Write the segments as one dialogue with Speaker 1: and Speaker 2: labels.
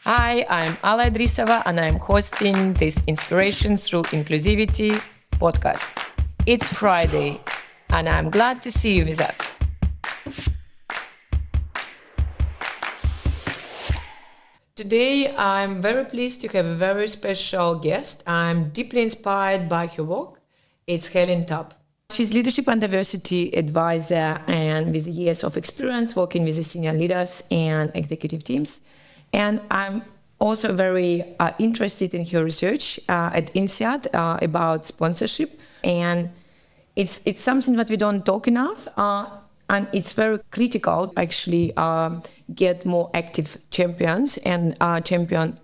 Speaker 1: Hi, I'm Ala Idrisova and I'm hosting this Inspiration Through Inclusivity podcast. It's Friday and I'm glad to see you with us. Today, I'm very pleased to have a very special guest. I'm deeply inspired by her work. It's Helen Tubb. She's leadership and diversity advisor and with years of experience working with the senior leaders and executive teams. And I'm also very interested in her research at INSEAD about sponsorship. And it's something that we don't talk enough. And it's very critical to actually get more active champions and champion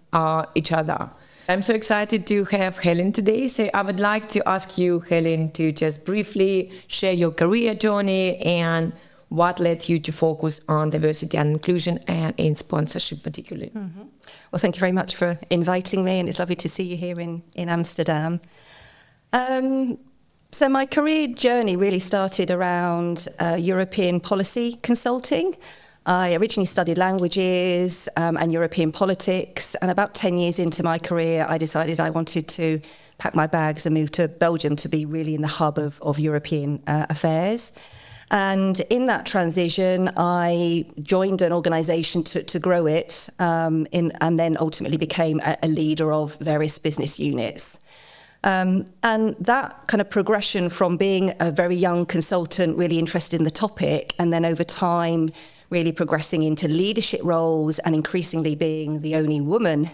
Speaker 1: each other. I'm so excited to have Helen today. So I would like to ask you, Helen, to just briefly share your career journey and what led you to focus on diversity and inclusion and in sponsorship particularly.
Speaker 2: Mm-hmm. Well, thank you very much for inviting me, and it's lovely to see you here in Amsterdam. So my career journey really started around European policy consulting. I originally studied languages and European politics, and about 10 years into my career, I decided I wanted to pack my bags and move to Belgium to be really in the hub of European affairs. And in that transition, I joined an organisation to grow it and then ultimately became a leader of various business units. And that kind of progression from being a very young consultant, really interested in the topic, and then over time, really progressing into leadership roles and increasingly being the only woman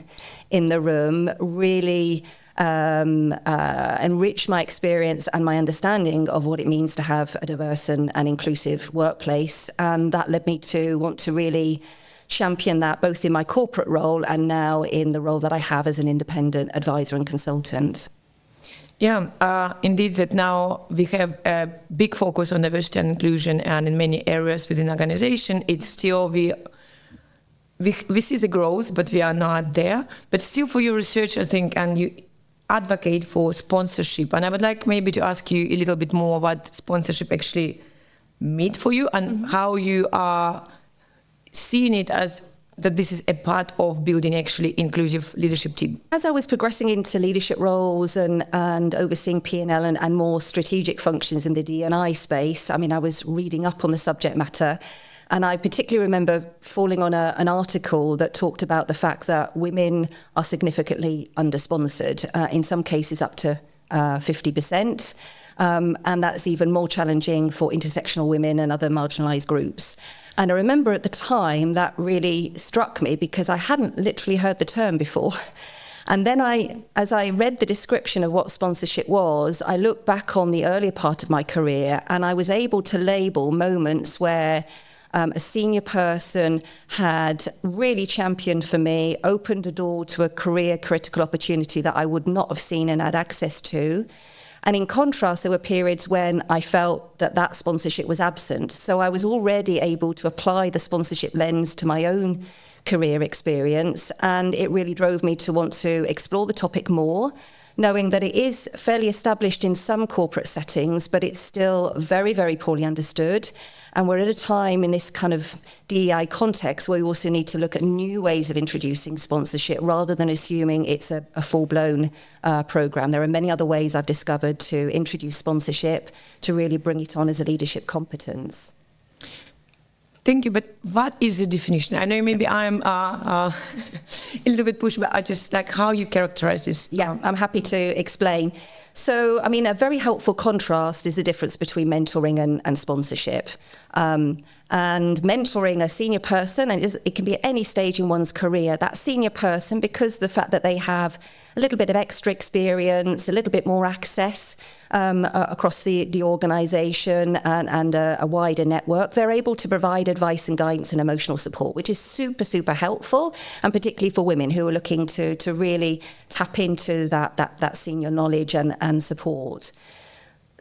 Speaker 2: in the room, really enriched my experience and my understanding of what it means to have a diverse and inclusive workplace. And that led me to want to really champion that both in my corporate role and now in the role that I have as an independent advisor and consultant.
Speaker 1: Yeah, indeed that now we have a big focus on diversity and inclusion, and in many areas within the organization, it's still we see the growth, but we are not there. But still for your research, I think, and you advocate for sponsorship. And I would like maybe to ask you a little bit more what sponsorship actually means for you and how you are seeing it as that this is a part of building actually inclusive leadership team.
Speaker 2: As I was progressing into leadership roles and overseeing P&L and more strategic functions in the D&I space, I mean, I was reading up on the subject matter, and I particularly remember falling on an article that talked about the fact that women are significantly under-sponsored, in some cases up to 50%. And that's even more challenging for intersectional women and other marginalised groups. And I remember at the time that really struck me because I hadn't literally heard the term before. And then as I read the description of what sponsorship was, I looked back on the earlier part of my career and I was able to label moments where a senior person had really championed for me, opened a door to a career critical opportunity that I would not have seen and had access to. And in contrast, there were periods when I felt that sponsorship was absent. So I was already able to apply the sponsorship lens to my own career experience. And it really drove me to want to explore the topic more, knowing that it is fairly established in some corporate settings, but it's still very, very poorly understood. And we're at a time in this kind of DEI context where we also need to look at new ways of introducing sponsorship rather than assuming it's a full-blown program. There are many other ways I've discovered to introduce sponsorship to really bring it on as a leadership competence.
Speaker 1: Thank you, but what is the definition? I know maybe I'm a little bit pushy, but I just like how you characterize this.
Speaker 2: Yeah, I'm happy to explain. So, I mean, a very helpful contrast is the difference between mentoring and sponsorship. And mentoring a senior person, and it can be at any stage in one's career, that senior person, because the fact that they have a little bit of extra experience, a little bit more access across the organisation and a wider network, they're able to provide advice and guidance and emotional support, which is super, super helpful, and particularly for women who are looking to really tap into that senior knowledge and support.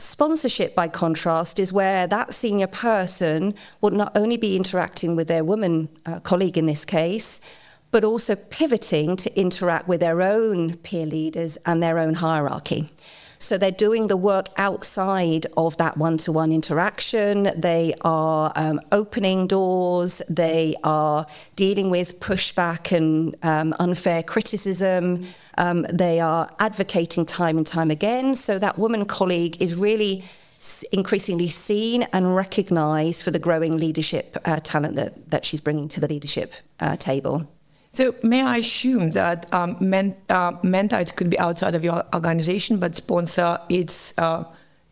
Speaker 2: Sponsorship, by contrast, is where that senior person will not only be interacting with their woman colleague in this case, but also pivoting to interact with their own peer leaders and their own hierarchy. So they're doing the work outside of that one-to-one interaction. They are opening doors. They are dealing with pushback and unfair criticism. They are advocating time and time again. So that woman colleague is really increasingly seen and recognised for the growing leadership talent that she's bringing to the leadership table.
Speaker 1: So may I assume that mentor could be outside of your organization, but sponsor it's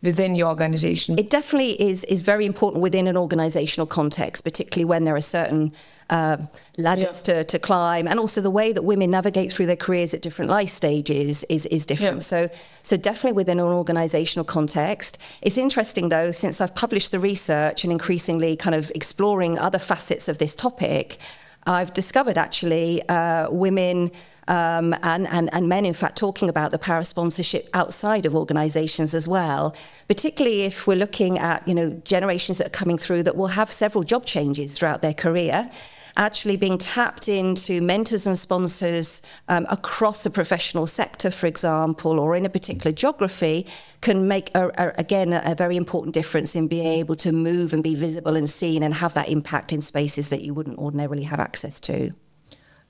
Speaker 1: within your organization?
Speaker 2: It definitely is very important within an organizational context, particularly when there are certain ladders to climb, and also the way that women navigate through their careers at different life stages is different. So definitely within an organizational context. It's interesting though, since I've published the research and increasingly kind of exploring other facets of this topic, I've discovered actually women and men, in fact, talking about the power of sponsorship outside of organisations as well, particularly if we're looking at, generations that are coming through that will have several job changes throughout their career. Actually being tapped into mentors and sponsors across a professional sector, for example, or in a particular geography, can make, a very important difference in being able to move and be visible and seen and have that impact in spaces that you wouldn't ordinarily have access to.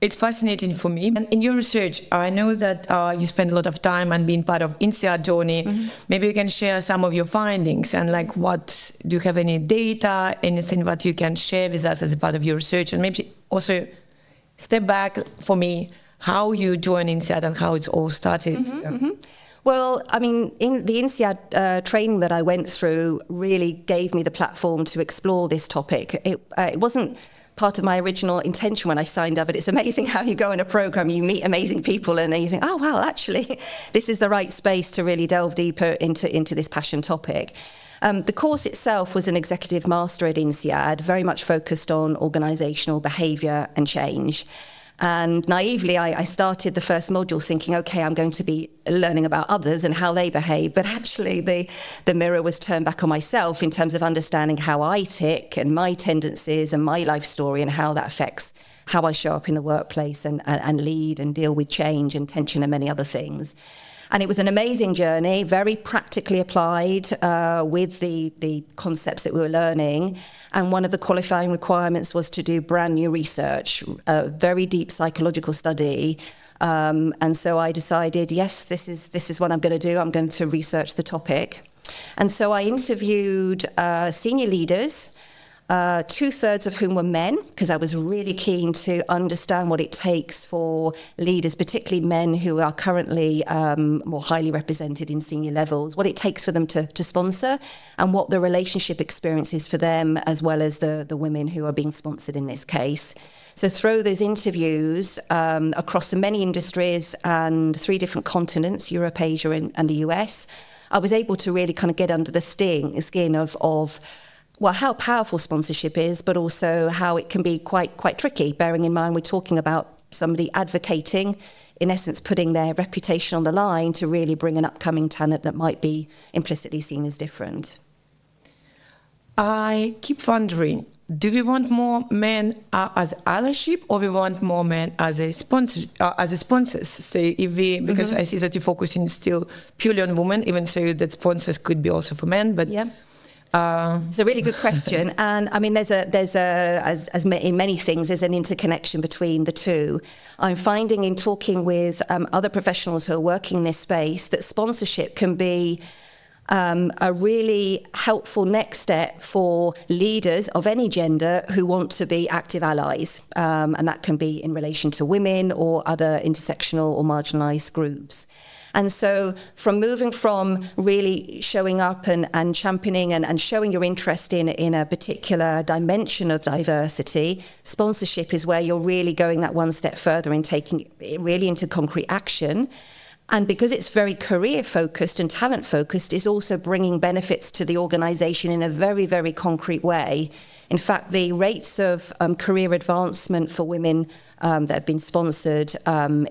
Speaker 1: It's fascinating for me. And in your research, I know that you spend a lot of time and being part of INSEAD journey. Mm-hmm. Maybe you can share some of your findings and what, do you have any data, anything that you can share with us as a part of your research? And maybe also step back for me, how you joined INSEAD and how it all started.
Speaker 2: Mm-hmm, mm-hmm. Well, I mean, in the INSEAD training that I went through really gave me the platform to explore this topic. It wasn't part of my original intention when I signed up, but it's amazing how you go in a program, you meet amazing people, and then you think, oh, wow, actually, this is the right space to really delve deeper into this passion topic. The course itself was an executive master at INSEAD, very much focused on organisational behaviour and change. And naively, I started the first module thinking, okay, I'm going to be learning about others and how they behave. But actually, the mirror was turned back on myself in terms of understanding how I tick and my tendencies and my life story and how that affects how I show up in the workplace and lead and deal with change and tension and many other things. And it was an amazing journey, very practically applied with the concepts that we were learning. And one of the qualifying requirements was to do brand new research, a very deep psychological study. And so I decided, yes, this is what I'm going to do. I'm going to research the topic. And so I interviewed senior leaders, 2/3 of whom were men, because I was really keen to understand what it takes for leaders, particularly men who are currently more highly represented in senior levels, what it takes for them to sponsor and what the relationship experience is for them, as well as the women who are being sponsored in this case. So through those interviews across the many industries and 3 different continents, Europe, Asia and the US, I was able to really kind of get under the skin of how powerful sponsorship is, but also how it can be quite tricky, bearing in mind we're talking about somebody advocating, in essence putting their reputation on the line to really bring an upcoming talent that might be implicitly seen as different.
Speaker 1: I keep wondering, do we want more men as allyship, or we want more men as a sponsors? So if we, because I see that you're focusing still purely on women, even so that sponsors could be also for men, but
Speaker 2: yeah. It's a really good question, and I mean, there's as in many things, there's an interconnection between the two. I'm finding in talking with other professionals who are working in this space that sponsorship can be a really helpful next step for leaders of any gender who want to be active allies, and that can be in relation to women or other intersectional or marginalised groups. And so from moving from really showing up and championing and showing your interest in a particular dimension of diversity, sponsorship is where you're really going that one step further in taking it really into concrete action. And because it's very career-focused and talent-focused, it's also bringing benefits to the organisation in a very, very concrete way. In fact, the rates of career advancement for women that have been sponsored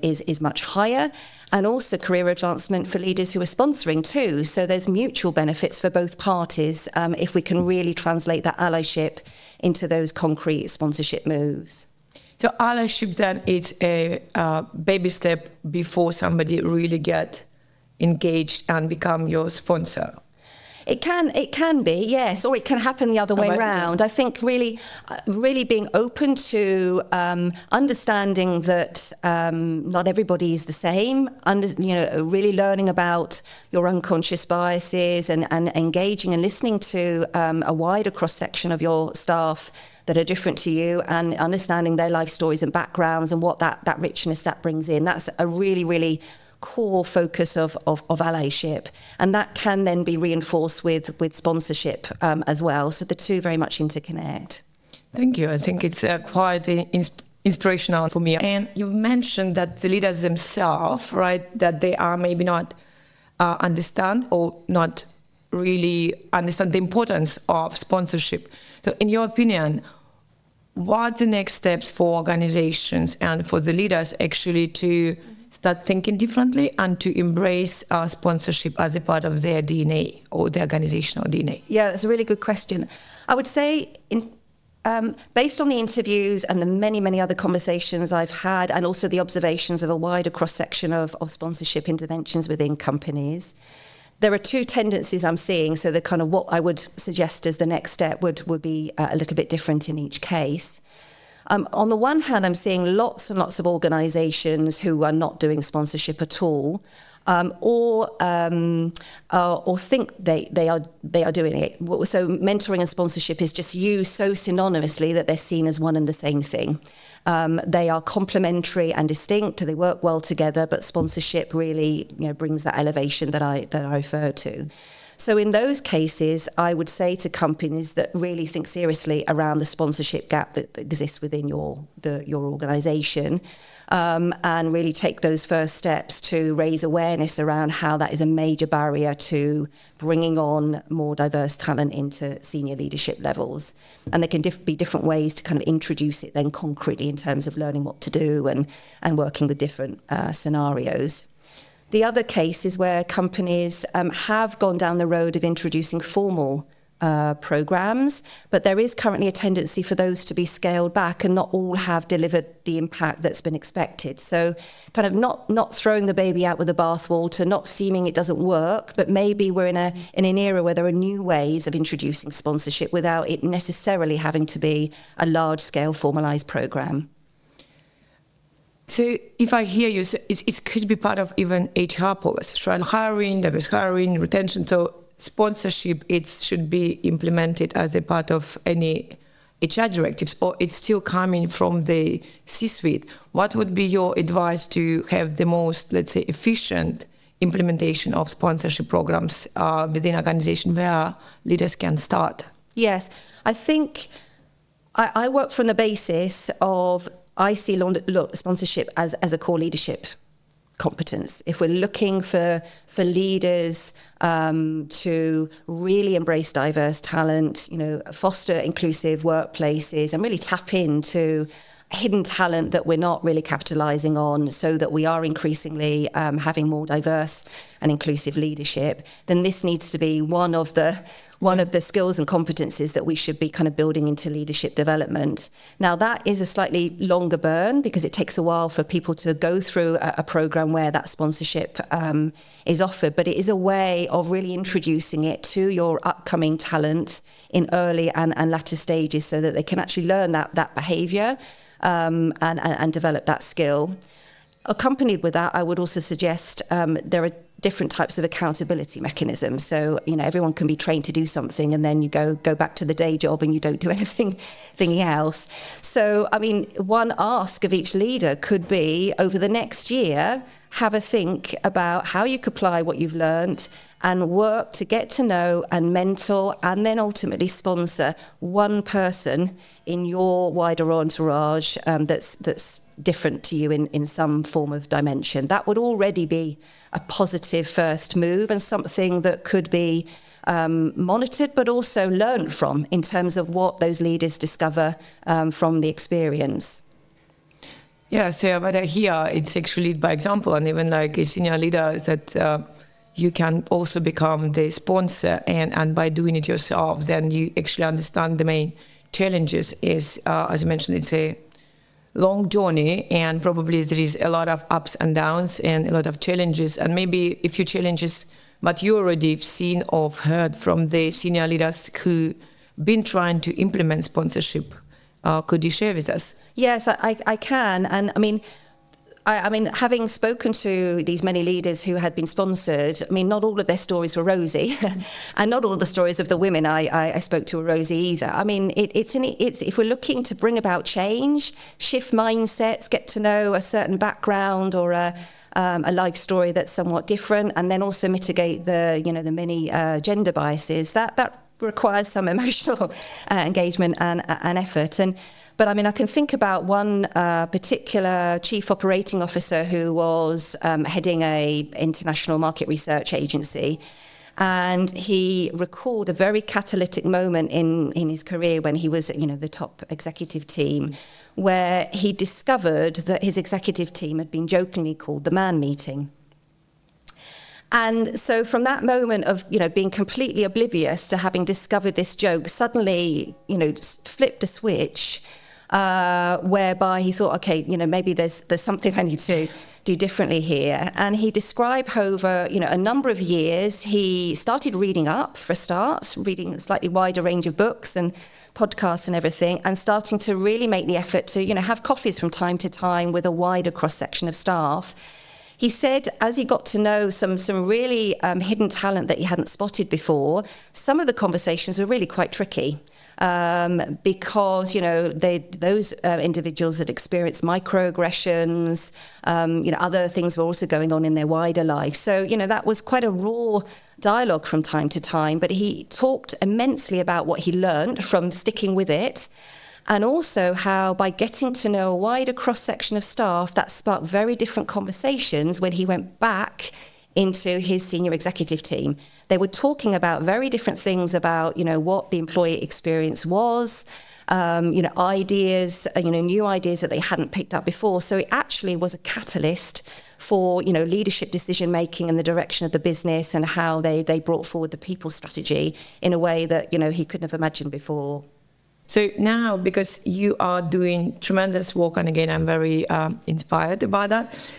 Speaker 2: is much higher, and also career advancement for leaders who are sponsoring too. So there's mutual benefits for both parties if we can really translate that allyship into those concrete sponsorship moves.
Speaker 1: So allyship then it's a baby step before somebody really get engage and become your sponsor?
Speaker 2: It can be, yes, or it can happen the other way around. I think really being open to understanding that not everybody is the same. Really learning about your unconscious biases and engaging and listening to a wider cross section of your staff that are different to you, and understanding their life stories and backgrounds and what that richness that brings in. That's a really, really core focus of allyship, and that can then be reinforced with sponsorship as well. So the two very much interconnect.
Speaker 1: Thank you. I think it's quite inspirational for me. And you've mentioned that the leaders themselves, right, that they are maybe not understand or not really understand the importance of sponsorship. So in your opinion, what are the next steps for organizations and for the leaders actually to start thinking differently and to embrace sponsorship as a part of their DNA or their organizational DNA? Yeah,
Speaker 2: that's a really good question. I would say, based on the interviews and the many, many other conversations I've had, and also the observations of a wider cross-section of sponsorship interventions within companies, there are two tendencies I'm seeing. So the kind of what I would suggest as the next step would be a little bit different in each case. On the one hand, I'm seeing lots and lots of organisations who are not doing sponsorship at all, or think they are doing it. So mentoring and sponsorship is just used so synonymously that they're seen as one and the same thing. They are complementary and distinct. They work well together, but sponsorship really, brings that elevation that I refer to. So in those cases, I would say to companies that really think seriously around the sponsorship gap that exists within your organisation, and really take those first steps to raise awareness around how that is a major barrier to bringing on more diverse talent into senior leadership levels. And there can be different ways to kind of introduce it then concretely in terms of learning what to do and working with different scenarios. The other case is where companies have gone down the road of introducing formal programs, but there is currently a tendency for those to be scaled back, and not all have delivered the impact that's been expected. So kind of not throwing the baby out with the bathwater, not seeming it doesn't work, but maybe we're in an era where there are new ways of introducing sponsorship without it necessarily having to be a large-scale formalised program.
Speaker 1: So if I hear you, so it could be part of even HR policies, right? Hiring, diverse hiring, retention. So sponsorship, it should be implemented as a part of any HR directives, or it's still coming from the C-suite. What would be your advice to have the most, let's say, efficient implementation of sponsorship programs within an organization where leaders can start?
Speaker 2: Yes, I think I work from the basis of I see sponsorship as a core leadership competence. If we're looking for leaders to really embrace diverse talent, foster inclusive workplaces, and really tap into hidden talent that we're not really capitalising on, so that we are increasingly having more diverse and inclusive leadership, then this needs to be one of the skills and competencies that we should be kind of building into leadership development. Now, that is a slightly longer burn because it takes a while for people to go through a program where that sponsorship is offered, but it is a way of really introducing it to your upcoming talent in early and latter stages, so that they can actually learn that behaviour and develop that skill. Accompanied with that, I would also suggest there are different types of accountability mechanisms. So, everyone can be trained to do something, and then you go back to the day job and you don't do anything else. So, one ask of each leader could be, over the next year, have a think about how you could apply what you've learned and work to get to know and mentor and then ultimately sponsor one person in your wider entourage that's different to you in some form of dimension. That would already be a positive first move, and something that could be monitored but also learned from in terms of what those leaders discover from the experience.
Speaker 1: Yeah, so but here it's actually by example, and even like a senior leader that you can also become the sponsor, and by doing it yourself, then you actually understand the main challenges is, as I mentioned, it's a long journey, and probably there is a lot of ups and downs and a lot of challenges, and maybe a few challenges but you already seen or heard from the senior leaders who been trying to implement sponsorship. Could you share with us?
Speaker 2: Yes, I can. And I mean, having spoken to these many leaders who had been sponsored, I mean, not all of their stories were rosy, and not all the stories of the women I spoke to were rosy either. I mean, it's if we're looking to bring about change, shift mindsets, get to know a certain background or a life story that's somewhat different, and then also mitigate the many gender biases, that requires some emotional engagement and effort. But I mean, I can think about one particular chief operating officer who was heading a international market research agency. And he recalled a very catalytic moment in his career when he was, the top executive team, where he discovered that his executive team had been jokingly called the man meeting. And so from that moment of, being completely oblivious to having discovered this joke, suddenly, flipped a switch whereby he thought, okay, maybe there's something I need to do differently here. And he described over, a number of years, he started reading up for a start, reading a slightly wider range of books and podcasts and everything, and starting to really make the effort to, have coffees from time to time with a wider cross-section of staff. He said, as he got to know some really hidden talent that he hadn't spotted before, some of the conversations were really quite tricky. Because those individuals had experienced microaggressions, other things were also going on in their wider life. So that was quite a raw dialogue from time to time. But he talked immensely about what he learned from sticking with it, and also how by getting to know a wider cross section of staff, that sparked very different conversations when he went back into his senior executive team. They were talking about very different things about, what the employee experience was, ideas, new ideas that they hadn't picked up before. So it actually was a catalyst for, leadership decision-making and the direction of the business and how they brought forward the people strategy in a way that, he couldn't have imagined before.
Speaker 1: So now, because you are doing tremendous work, and again, I'm very inspired by that,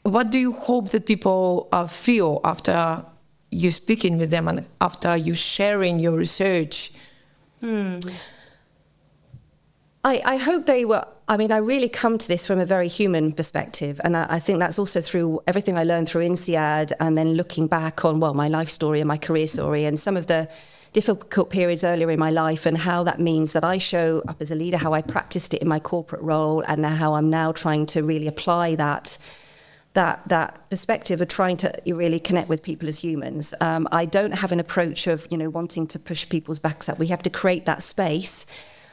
Speaker 1: what do you hope that people feel after you speaking with them and after you sharing your research?
Speaker 2: I hope they were, I really come to this from a very human perspective. And I think that's also through everything I learned through INSEAD, and then looking back on, my life story and my career story and some of the difficult periods earlier in my life, and how that means that I show up as a leader, how I practiced it in my corporate role, and how I'm now trying to really apply that perspective of trying to really connect with people as humans. I don't have an approach of, wanting to push people's backs up. We have to create that space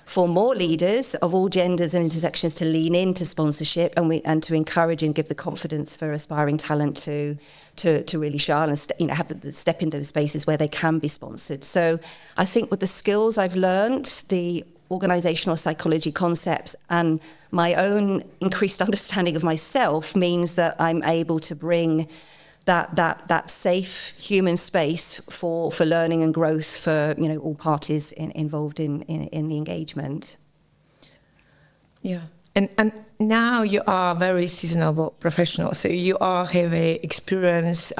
Speaker 2: for more leaders of all genders and intersections to lean into sponsorship, and to encourage and give the confidence for aspiring talent to really shine and have the step in those spaces where they can be sponsored. So I think with the skills I've learned, the organizational psychology concepts, and my own increased understanding of myself means that I'm able to bring that safe human space for learning and growth for all parties involved in the engagement.
Speaker 1: Yeah, and now you are a very seasonable professional, so you have experience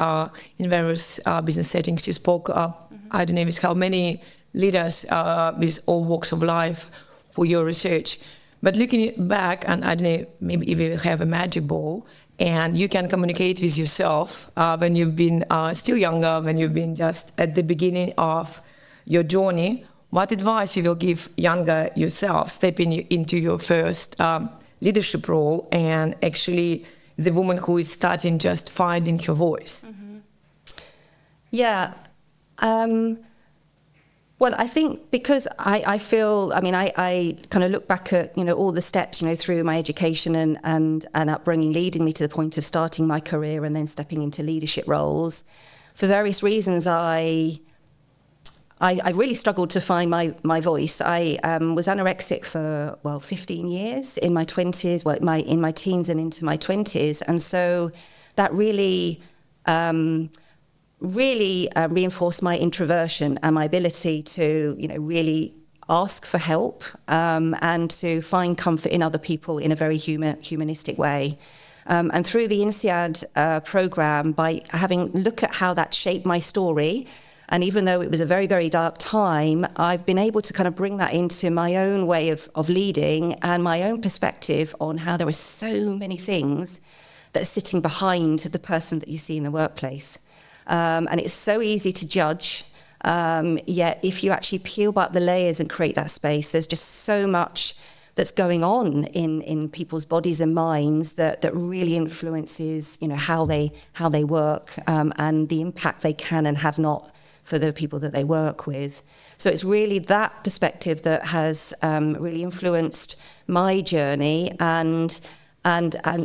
Speaker 1: in various business settings. You spoke, I don't know with how many leaders with all walks of life for your research. But looking back, and I don't know, maybe if you have a magic ball, and you can communicate with yourself when you've been still younger, when you've been just at the beginning of your journey, what advice you will give younger yourself stepping into your first leadership role, and actually the woman who is starting just finding her voice?
Speaker 2: Mm-hmm. Yeah. Well, I think because I feel, I kind of look back at, all the steps, through my education and upbringing, leading me to the point of starting my career and then stepping into leadership roles. For various reasons, I really struggled to find my voice. I was anorexic for, 15 years in my 20s, in my teens and into my 20s. And so that really reinforced my introversion and my ability to, really ask for help and to find comfort in other people in a very humanistic way. And through the INSEAD program, by having look at how that shaped my story, and even though it was a very, very dark time, I've been able to kind of bring that into my own way of leading and my own perspective on how there are so many things that are sitting behind the person that you see in the workplace. And it's so easy to judge. Yet if you actually peel back the layers and create that space, there's just so much that's going on in people's bodies and minds that really influences, how they work and the impact they can and have not for the people that they work with. So it's really that perspective that has really influenced my journey and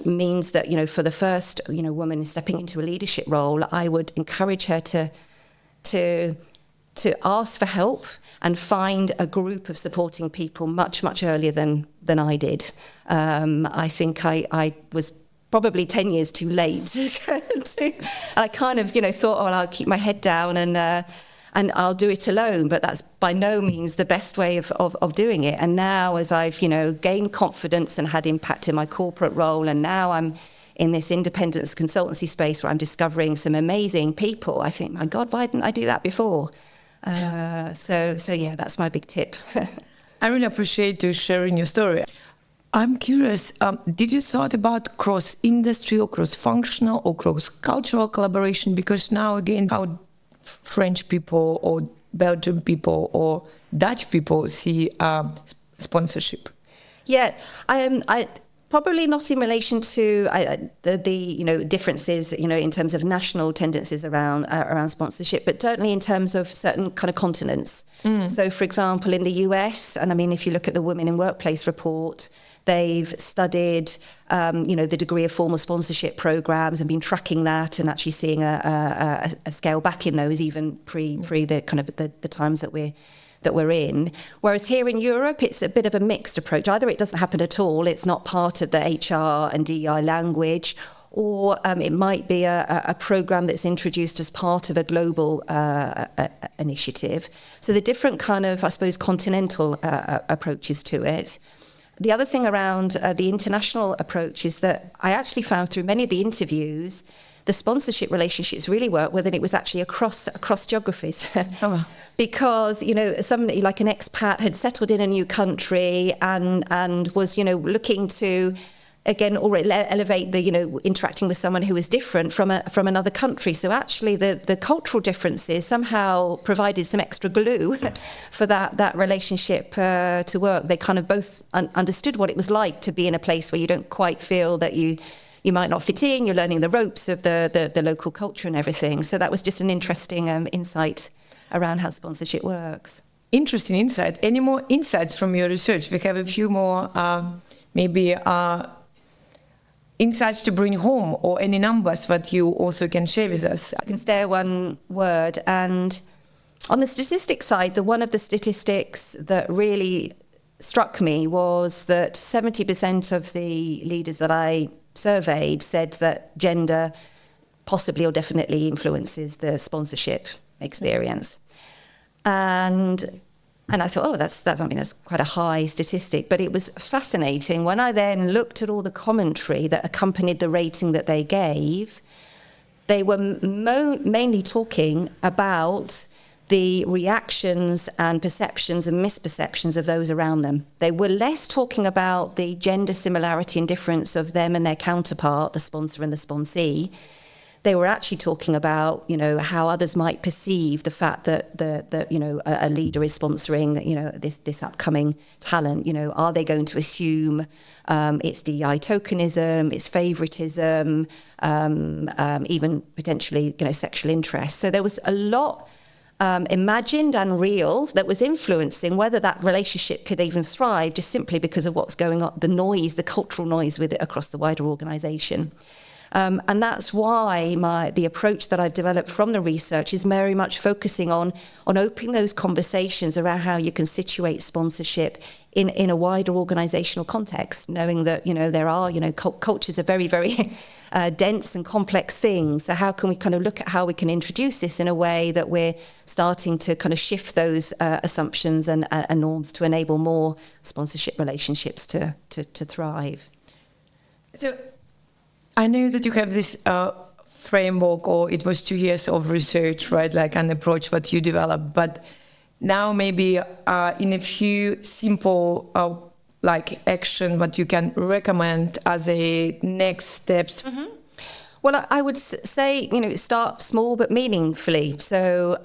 Speaker 2: means that, for the first, woman stepping into a leadership role, I would encourage her to ask for help and find a group of supporting people much, much earlier than I did. I think I was probably 10 years too late. I kind of, thought, I'll keep my head down and I'll do it alone. But that's by no means the best way of doing it. And now as I've, gained confidence and had impact in my corporate role, and now I'm in this independence consultancy space where I'm discovering some amazing people, I think, my God, why didn't I do that before? So yeah, that's my big tip.
Speaker 1: I really appreciate you sharing your story. I'm curious, did you thought about cross-industry or cross-functional or cross-cultural collaboration? Because now, again, how French people or Belgian people or Dutch people see sponsorship?
Speaker 2: Yeah, I probably not in relation to the differences, in terms of national tendencies around sponsorship, but certainly in terms of certain kind of continents. So, for example, in the US, and I mean, if you look at the Women in Workplace report, they've studied, the degree of formal sponsorship programs and been tracking that and actually seeing a scale back in those even pre the kind of the times that we're in. Whereas here in Europe, it's a bit of a mixed approach. Either it doesn't happen at all, it's not part of the HR and DEI language, or it might be a program that's introduced as part of a global initiative. So the different kind of, I suppose, continental approaches to it. The other thing around the international approach is that I actually found through many of the interviews, the sponsorship relationships really work whether it was actually across geographies. Oh, wow. Because, somebody like an expat had settled in a new country and was, looking to, again, already elevate the, interacting with someone who was different from another country. So actually the cultural differences somehow provided some extra glue for that relationship to work. They kind of both understood what it was like to be in a place where you don't quite feel that you might not fit in, you're learning the ropes of the local culture and everything. So that was just an interesting insight around how sponsorship works.
Speaker 1: Interesting insight. Any more insights from your research? We have a few more, insights to bring home, or any numbers that you also can share with us.
Speaker 2: I can share one word. And on the statistics side, one of the statistics that really struck me was that 70% of the leaders that I surveyed said that gender possibly or definitely influences the sponsorship experience. And I thought, that's quite a high statistic. But it was fascinating when I then looked at all the commentary that accompanied the rating that they gave. They were mainly talking about the reactions and perceptions and misperceptions of those around them. They were less talking about the gender similarity and difference of them and their counterpart, the sponsor and the sponsee. They were actually talking about, how others might perceive the fact that a leader is sponsoring, this upcoming talent. Are they going to assume it's DEI tokenism, it's favoritism, even potentially, sexual interest. So there was a lot imagined and real that was influencing whether that relationship could even thrive, just simply because of what's going on, the noise, the cultural noise with it across the wider organisation. And that's why the approach that I've developed from the research is very much focusing on opening those conversations around how you can situate sponsorship in a wider organizational context, knowing that, there are, cultures are very, very dense and complex things. So how can we kind of look at how we can introduce this in a way that we're starting to kind of shift those assumptions and norms to enable more sponsorship relationships to thrive?
Speaker 1: So I know that you have this framework, or it was 2 years of research, right? Like an approach that you developed, but now maybe in a few simple action what you can recommend as a next steps.
Speaker 2: Mm-hmm. Well, I would say, start small but meaningfully. So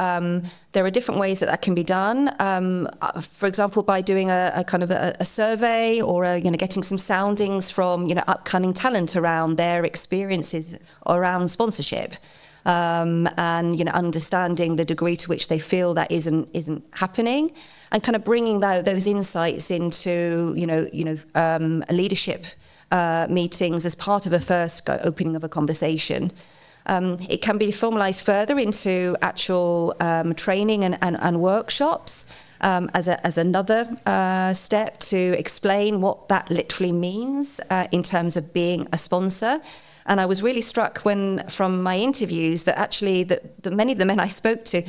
Speaker 2: there are different ways that can be done. For example, by doing a kind of a survey, or getting some soundings from upcoming talent around their experiences around sponsorship. And understanding the degree to which they feel that isn't happening, and kind of bringing those insights into leadership meetings as part of a first opening of a conversation. It can be formalised further into actual training and workshops as another step to explain what that literally means in terms of being a sponsor. And I was really struck from my interviews that actually that many of the men I spoke to,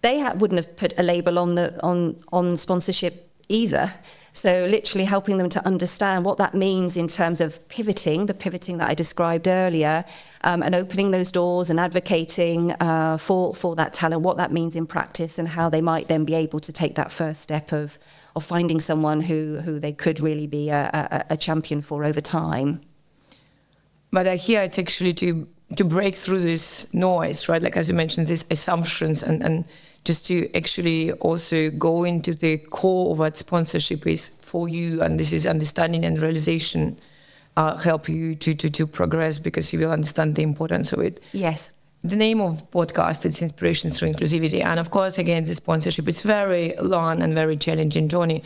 Speaker 2: they wouldn't have put a label on sponsorship either. So literally helping them to understand what that means in terms of the pivoting that I described earlier, and opening those doors and advocating for that talent, what that means in practice, and how they might then be able to take that first step of finding someone who they could really be a champion for over time.
Speaker 1: But here it's actually to break through this noise, right? Like, as you mentioned, these assumptions, and just to actually also go into the core of what sponsorship is for you, and this is understanding and realization help you to progress, because you will understand the importance of it.
Speaker 2: Yes.
Speaker 1: The name of podcast is Inspiration Through Inclusivity, and of course, again, the sponsorship is very long and very challenging journey.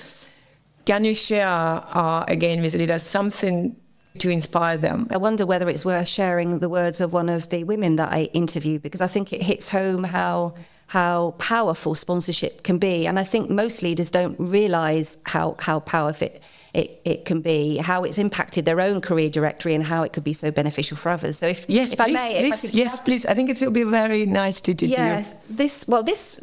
Speaker 1: Can you share again with leaders something to inspire them?
Speaker 2: I wonder whether it's worth sharing the words of one of the women that I interviewed, because I think it hits home how powerful sponsorship can be. And I think most leaders don't realise how powerful it can be, how it's impacted their own career directory, and how it could be so beneficial for others. So if I may,
Speaker 1: please. I think it will be very nice to do.
Speaker 2: Yes, this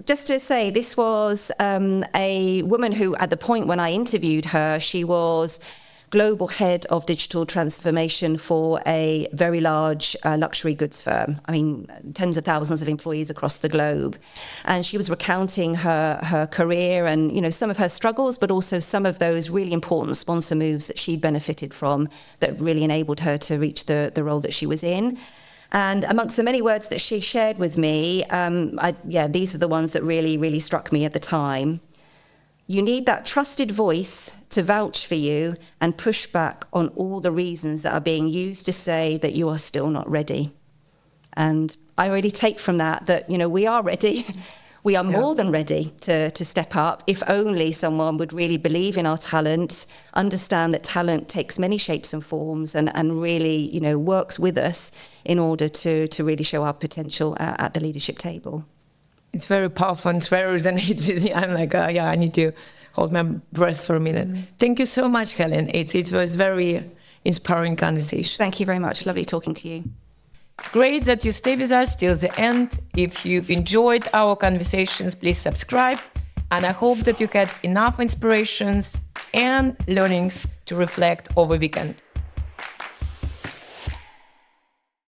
Speaker 2: just to say, this was a woman who, at the point when I interviewed her, she was global head of digital transformation for a very large luxury goods firm. I mean, tens of thousands of employees across the globe. And she was recounting her career and, some of her struggles, but also some of those really important sponsor moves that she benefited from that really enabled her to reach the role that she was in. And amongst the many words that she shared with me, these are the ones that really, really struck me at the time. You need that trusted voice to vouch for you and push back on all the reasons that are being used to say that you are still not ready. And I really take from that, we are ready. We are more than ready to step up, if only someone would really believe in our talent, understand that talent takes many shapes and forms, and really, works with us in order to really show our potential at the leadership table.
Speaker 1: It's very powerful and it's very resonating. I'm like, I need to hold my breath for a minute. Thank you so much, Helen. It was very inspiring conversation.
Speaker 2: Thank you very much. Lovely talking to you.
Speaker 1: Great that you stay with us till the end. If you enjoyed our conversations, please subscribe. And I hope that you had enough inspirations and learnings to reflect over the weekend.